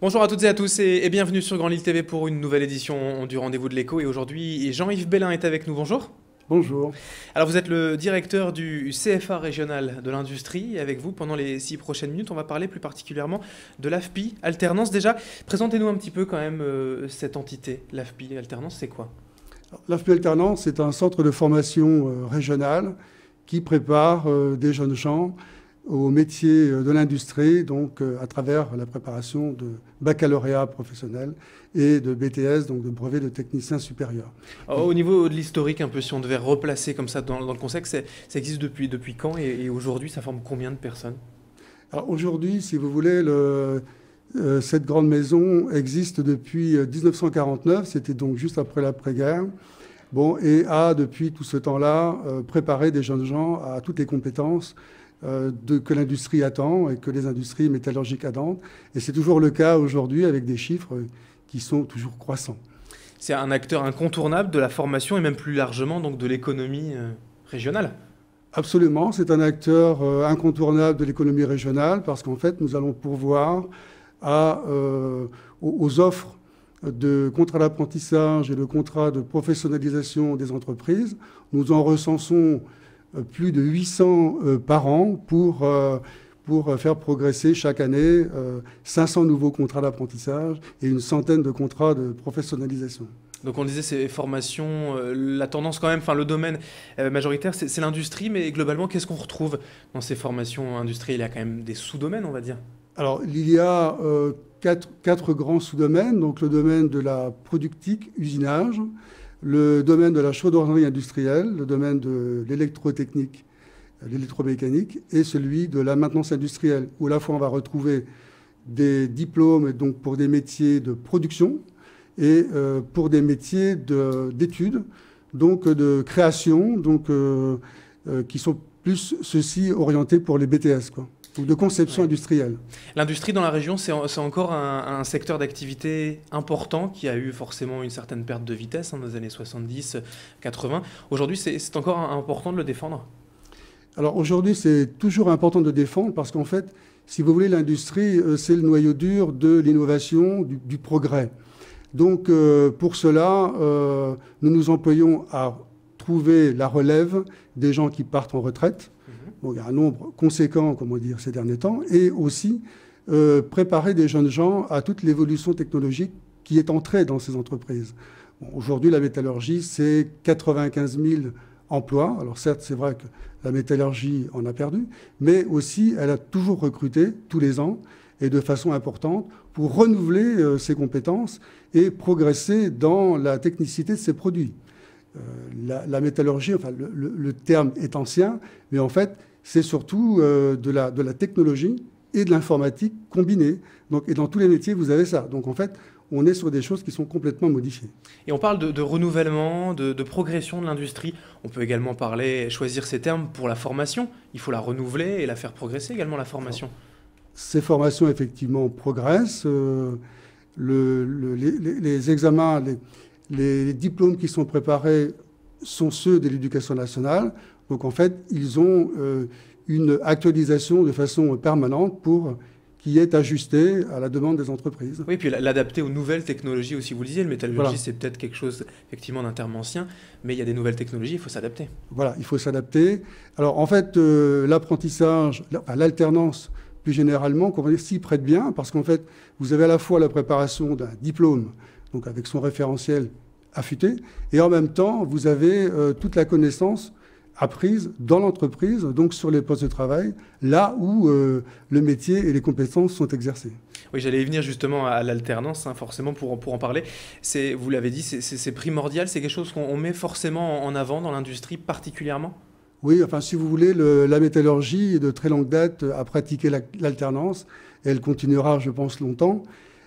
Bonjour à toutes et à tous et bienvenue sur Grand Lille TV pour une nouvelle édition du Rendez-vous de l'Écho. Et aujourd'hui, Jean-Yves Bellin est avec nous. Bonjour. Bonjour. Alors vous êtes le directeur du CFA régional de l'industrie. Et avec vous, pendant les 6 prochaines minutes, on va parler plus particulièrement de l'AFPI, Alternance. Déjà, présentez-nous un petit peu quand même cette entité, l'AFPI, Alternance, c'est quoi? L'AFPI Alternance, c'est un centre de formation régional qui prépare des jeunes gens au métier de l'industrie, donc à travers la préparation de baccalauréat professionnel et de BTS, donc de brevet de technicien supérieur. Au niveau de l'historique, un peu, si on devait replacer comme ça dans le contexte, ça existe depuis quand et aujourd'hui, ça forme combien de personnes? Alors aujourd'hui, si vous voulez, cette grande maison existe depuis 1949, c'était donc juste après l'après-guerre. Bon, et a depuis tout ce temps-là préparé des jeunes gens à toutes les compétences que l'industrie attend et que les industries métallurgiques attendent. Et c'est toujours le cas aujourd'hui avec des chiffres qui sont toujours croissants. C'est un acteur incontournable de la formation et même plus largement donc de l'économie régionale. Absolument, c'est un acteur incontournable de l'économie régionale parce qu'en fait, nous allons pourvoir aux offres de contrats d'apprentissage et de contrats de professionnalisation des entreprises. Nous en recensons plus de 800 par an pour faire progresser chaque année 500 nouveaux contrats d'apprentissage et une centaine de contrats de professionnalisation. Donc on disait ces formations, la tendance quand même, enfin le domaine majoritaire, c'est l'industrie, mais globalement, qu'est-ce qu'on retrouve dans ces formations industrielles? Il y a quand même des sous-domaines, on va dire. Alors il y a quatre grands sous-domaines, donc le domaine de la productique, usinage, le domaine de la chaudronnerie industrielle, le domaine de l'électrotechnique, l'électromécanique, et celui de la maintenance industrielle, où à la fois on va retrouver des diplômes donc pour des métiers de production et pour des métiers d'études, donc de création, donc, qui sont plus ceux-ci orientés pour les BTS, quoi, ou de conception industrielle. L'industrie dans la région, c'est encore un secteur d'activité important qui a eu forcément une certaine perte de vitesse dans les années 70, 80. Aujourd'hui, c'est encore important de le défendre? Alors aujourd'hui, c'est toujours important de défendre parce qu'en fait, si vous voulez, l'industrie, c'est le noyau dur de l'innovation, du progrès. Donc pour cela, nous nous employons à trouver la relève des gens qui partent en retraite. Bon, il y a un nombre conséquent, comment dire, ces derniers temps, et aussi préparer des jeunes gens à toute l'évolution technologique qui est entrée dans ces entreprises. Bon, aujourd'hui, la métallurgie, c'est 95 000 emplois. Alors certes, c'est vrai que la métallurgie en a perdu, mais aussi, elle a toujours recruté tous les ans et de façon importante pour renouveler ses compétences et progresser dans la technicité de ses produits. La métallurgie, enfin, le terme est ancien, mais en fait, c'est surtout de la technologie et de l'informatique combinée. Donc, et dans tous les métiers, vous avez ça. Donc, en fait, on est sur des choses qui sont complètement modifiées. Et on parle de renouvellement, de progression de l'industrie. On peut également choisir ces termes pour la formation. Il faut la renouveler et la faire progresser également, la formation. Alors, ces formations, effectivement, progressent. Les examens, les diplômes qui sont préparés sont ceux de l'éducation nationale. Donc, en fait, ils ont une actualisation de façon permanente pour qui est ajusté à la demande des entreprises. Oui, puis l'adapter aux nouvelles technologies aussi. Vous le disiez, le métallurgie, voilà. C'est peut-être quelque chose effectivement d'un terme ancien, mais il y a des nouvelles technologies, il faut s'adapter. Voilà, il faut s'adapter. Alors, en fait, l'apprentissage, l'alternance, plus généralement, s'y prête bien, parce qu'en fait, vous avez à la fois la préparation d'un diplôme, donc avec son référentiel affûté, et en même temps, vous avez toute la connaissance apprise dans l'entreprise, donc sur les postes de travail, là où le métier et les compétences sont exercées. Oui, j'allais y venir justement à l'alternance, forcément, pour en parler. Vous l'avez dit, c'est primordial, c'est quelque chose qu'on met forcément en avant dans l'industrie particulièrement? Oui, enfin, si vous voulez, la métallurgie, de très longue date, a pratiqué l'alternance, et elle continuera, je pense, longtemps.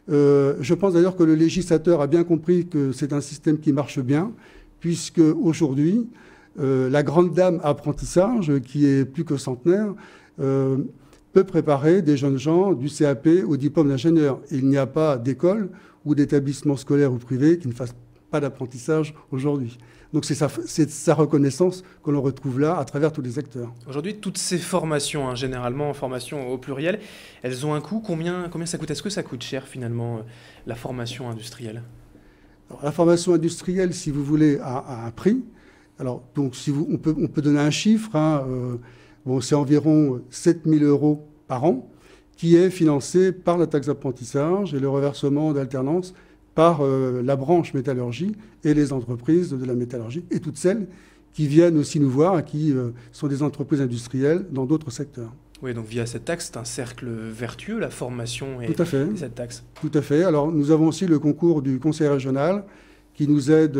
Je pense d'ailleurs que le législateur a bien compris que c'est un système qui marche bien, puisque aujourd'hui, la grande dame apprentissage, qui est plus que centenaire, peut préparer des jeunes gens du CAP au diplôme d'ingénieur. Il n'y a pas d'école ou d'établissement scolaire ou privé qui ne fasse pas d'apprentissage aujourd'hui. Donc c'est sa reconnaissance que l'on retrouve là à travers tous les acteurs. Aujourd'hui, toutes ces formations, hein, généralement formations au pluriel, elles ont un coût. Combien ça coûte? Est-ce que ça coûte cher finalement, la formation industrielle? Alors, la formation industrielle, si vous voulez, a un prix. Alors, donc, on peut donner un chiffre. Hein, bon, c'est environ 7 000 € par an, qui est financé par la taxe d'apprentissage et le reversement d'alternance par la branche métallurgie et les entreprises de la métallurgie et toutes celles qui viennent aussi nous voir et qui sont des entreprises industrielles dans d'autres secteurs. Oui, donc via cette taxe, c'est un cercle vertueux, la formation et, Tout à fait. et cette taxe. Tout à fait. Alors, nous avons aussi le concours du conseil régional qui nous aide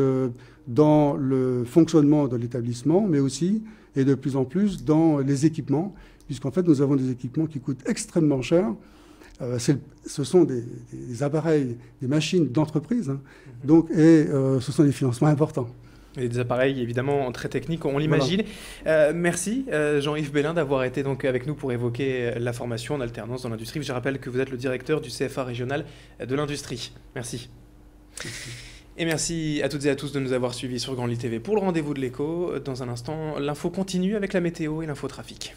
dans le fonctionnement de l'établissement, mais aussi, et de plus en plus, dans les équipements, puisqu'en fait, nous avons des équipements qui coûtent extrêmement cher. Ce sont des appareils, des machines d'entreprise, hein, donc, et ce sont des financements importants. Et des appareils évidemment très techniques, on l'imagine. Voilà. Merci Jean-Yves Bellin d'avoir été donc avec nous pour évoquer la formation en alternance dans l'industrie. Je rappelle que vous êtes le directeur du CFA régional de l'industrie. Merci. Et merci à toutes et à tous de nous avoir suivis sur Grand Lille TV pour le rendez-vous de l'écho. Dans un instant, l'info continue avec la météo et l'infotrafic.